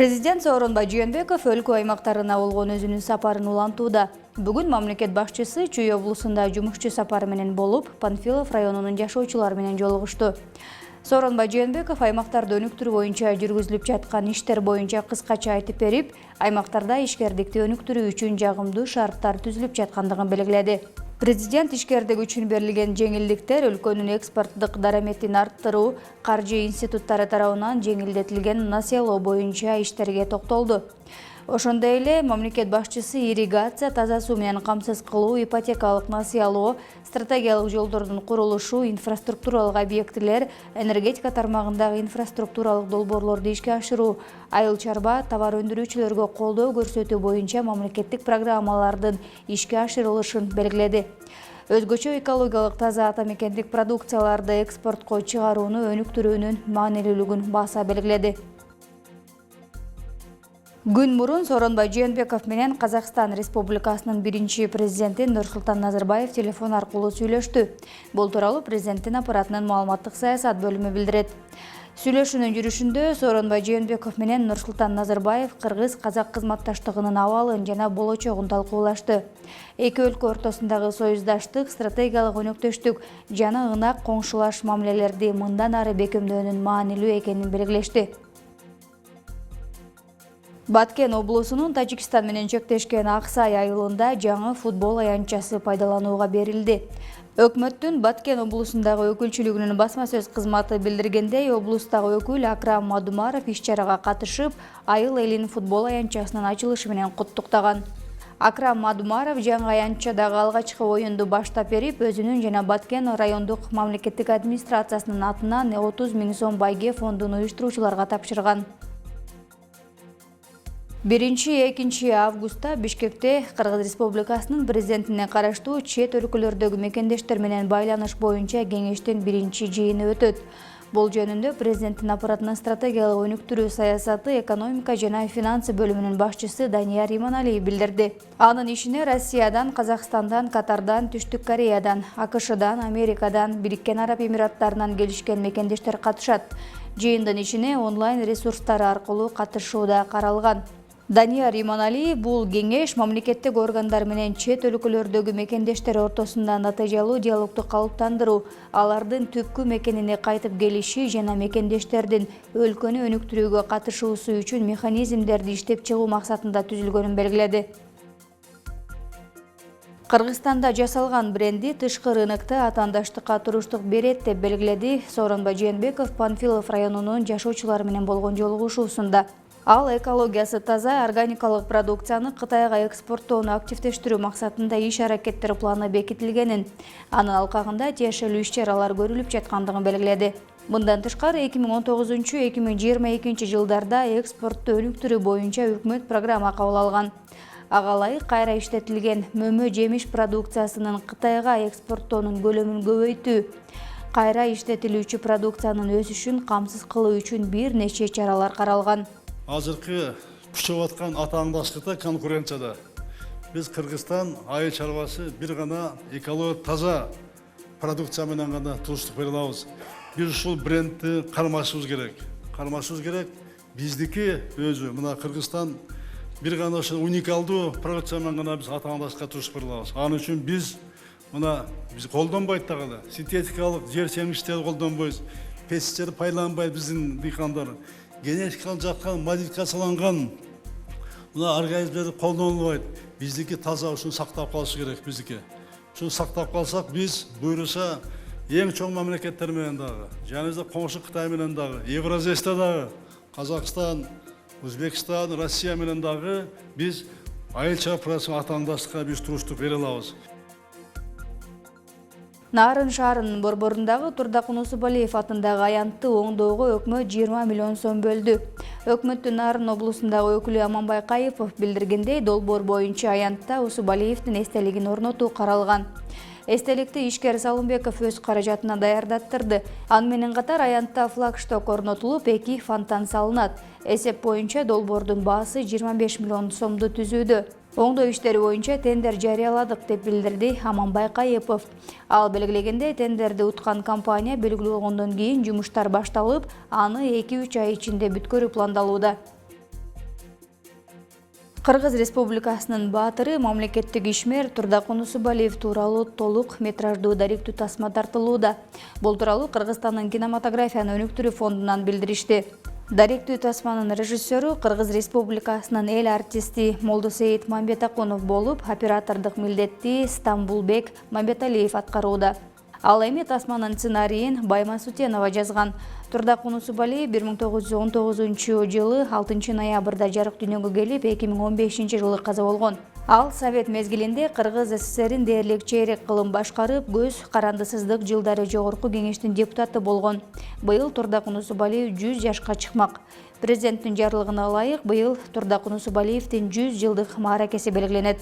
Президент Сооронбай Жээнбеков өлкө аймактарына болгон өзүнүн сапарын улантууда. Бүгүн мамлекет башчысы Чүй облусунда жумушчу сапары менен болуп, Панфилов районунун жашоочулары менен жолугушту. Сооронбай Жээнбеков аймактарды өнүктүрүү боюнча жүргүзүлүп жаткан иштер боюнча кыскача айтып берип, аймактарда ишкердикти өнүктүрүү үчүн жагымдуу шарттар түзүлүп жаткандыгын белгиледи. Президент ишкерлик үчүн берилген жеңилдиктер өлкөнүн экспорттук дараметин арттыруу, каржы институттары тарабынан жеңилдетилген насыялоо боюнча иштерге токтолду. Ошондой эле мамлекет башчысы ирригация, таза суу менен камсыз кылуу, ипотекалык насыялоо, стратегиялык жолдордун курулушу, инфраструктуралык объектилер, энергетика тармагындагы инфраструктуралык долбоорлорду ишке ашыруу, айыл чарба, товар өндүрүүчүлөргө колдоо көрсөтүү боюнча мамлекеттик программалардын ишке ашырылышын белгиледи. Өзгөчө экологиялык таза ата мекендик продукцияларды экспортко чыгарууну өнүктүрүүнүн маанилүүлүгүн баса белгиледи. Күн мурун Сооронбай Жээнбеков менен Казакстан Республикасынын биринчи президенти Нурсултан Назарбаев телефон аркылуу сүйлөштү. Бул тууралуу президенттин аппаратынын маалыматтык саясат бөлүмү билдирет. Сүйлөшүүнүн жүрүшүндө Сооронбай Жээнбеков менен Нурсултан Назарбаев кыргыз-казак кызматташтыгынын абалын жана болочогун талкуулашты. Эки өлкө ортосундагы союздаштык, стратегиялык өнөктөштүк жана ынак коңшулаш мамилелерди мындан ары бекемдөөнүн маанилүү экенин белгилешти. Баткен облусунун Тажикстан менен чектешкен Аксай айылында жаңы футбол аянтчасы пайдаланууга берилди. Өкмөттүн Баткен облусундагы өкүлчүлүгүнүн басма сөз кызматы билдиргендей, облустагы өкүл Акрам Мадумаров иш-чарага катышып, айыл элин футбол аянтчасынын ачылышы менен куттуктаган. Акрам Мадумаров жаңы аянтчадагы алгачкы оюнду баштап берип, өзүнүн жана Баткен райондук мамлекеттик администрациясынын атынан 30 000 сом байге фондун уюштуруучуларга тапшырган. 1-2 августта Бишкекте Кыргыз Республикасынын президентине караштуу чет өлкөлөрдөгү мекендештер менен байланыш боюнча кеңештин биринчи жыйыны өтөт. Бул жөнүндө президенттин аппаратынын стратегиялык өнүктүрүү саясаты, экономика жана финансы бөлүмүнүн башчысы Данияр Иманалиев билдирди. Анын ишине Россиядан, Казакстандан, Катардан, Түштүк Кореядан, АКШдан, Америкадан, Бириккен Араб Эмираттарынан келишкен мекендештер катышат. Жыйындын ишине онлайн ресурстары аркылуу катышуу да каралган. Данияр Иманалиев бул кеңеш мамлекеттик органдар менен чет өлкөлөрдөгү мекендештер ортосунда натыйжалуу диалогду калыптандыруу, алардын түпкү мекенине кайтып келиши жана мекендештердин өлкөнү өнүктүрүүгө катышуусу үчүн механизмдерди иштеп чыгуу максатында түзүлгөнүн белгиледи. Кыргызстанда жасалган бренди тышкы рынокто атаандаштыкка туруштук берет деп белгиледи Сооронбай Жээнбеков Панфилов районунун жашоочулары менен болгон жолугушуусунда. Ал экологиясы таза органикалык продукцияны Кытайга экспорттоону активдештирүү максатында иш-аракеттер планы бекитилгенин, анын алкагында тиешелүү иш-чаралар көрүлүп жаткандыгын белгиледи. Мындан тышкары 2019-2022 жылдарда экспортту өнүктүрүү боюнча өкмөт программа кабыл алган. Ага ылайык кайра иштетилген мөмө жемиш продукциясынын Кытайга экспорттоонун көлөмүн көбөйтүү, кайра иштетилүүчү продукциянын өсүшүн камсыз кылуу үчүн бир нече чаралар каралган. Азыркы күчөп аткан атаандаштыкта конкуренцияда биз Кыргызстан айыл чарбасы бир гана экология таза продукция менен гана туруштук бере алабыз. Биз ушул брендти кармашыбыз керек. Биздики өзү мына Кыргызстан бир гана ошол уникалдуу продукция менен гана биз атаандаштыкка туруштук бере алабыз. Анын үчүн биз колдонбойт дагы синтетикалык жер семиштерди колдонбойбуз. Пестицид пайдаланбайт биздин дыйкандар. Генетикалык жактан модификацияланган мына организмдерди колдонулбайт. Биздики таза ушуну сактап калыш керек биздики. Ушуну сактап калсак биз буйруса эң чоң мамлекеттер менен дагы, жаныбызда коңшу Кытай менен дагы, Евразияда дагы, Казакстан, Өзбекстан, Россия менен дагы биз айыл чарба продукциясына атаандаштыкка биз туруштук бере алабыз. Нарын шаарынын борборундагы Турдакун Усубалиев атындагы аянтты оңдоого өкмөт 20 миллион сом бөлдү. Өкмөттүн Нарын облусундагы өкүлү Аманбай Кайыпов билдиргендей, долбоор боюнча аянтта Усубалиевдин эстелигин орнотуу каралган. Эстеликти ишкер Салымбеков өз каражатына даярдаттырды. Аны менен катар аянтта флагшток орнотулуп, 2 фонтан салынат. Эсеп боюнча долбоордун баасы 25 миллион сомду түзүүдө. Оңдоо иштери боюнча тендер жарыяладык деп билдирди Аманбай Кайыпов. Ал белгилегендей, тендерди уткан компания белгилүү болгондон кийин жумуштар башталып, аны 2-3 ай ичинде бүткөрүү пландалууда. Кыргыз Республикасынын баатыры мамлекеттик ишмер Турдакун Усубалиев тууралуу толук метраждуу даректүү тасма тартылууда. Бул тууралуу Кыргызстандын кинематографияны өнүктүрүү фондунан билдиришти. Даректүү тасманын режиссеру Кыргыз Республикасынын эл артисти Молдосейит Мамбетакунов болуп, оператордук милдетти Стамбулбек Мамбеталиев аткарууда. Ал эми тасманын сценарийин Байма Сутенова жазган. Турдакун Усубалиев 1919 жылы 6 ноябрда жарык дүйнөгө келип, 2015 жылы каза болгон. Ал Совет мезгилинде Кыргыз СССРин дээрлик чейрек кылым башкарып, көз карандысыздык жылдары жогорку кеңештин депутаты болгон. Быйыл Турдакун Усубалиев 100 жашка чыкмак. Президенттин жарлыгына ылайык быйыл Турдакун Усубалиевдин 100 жылдык мааракеси белгиленет.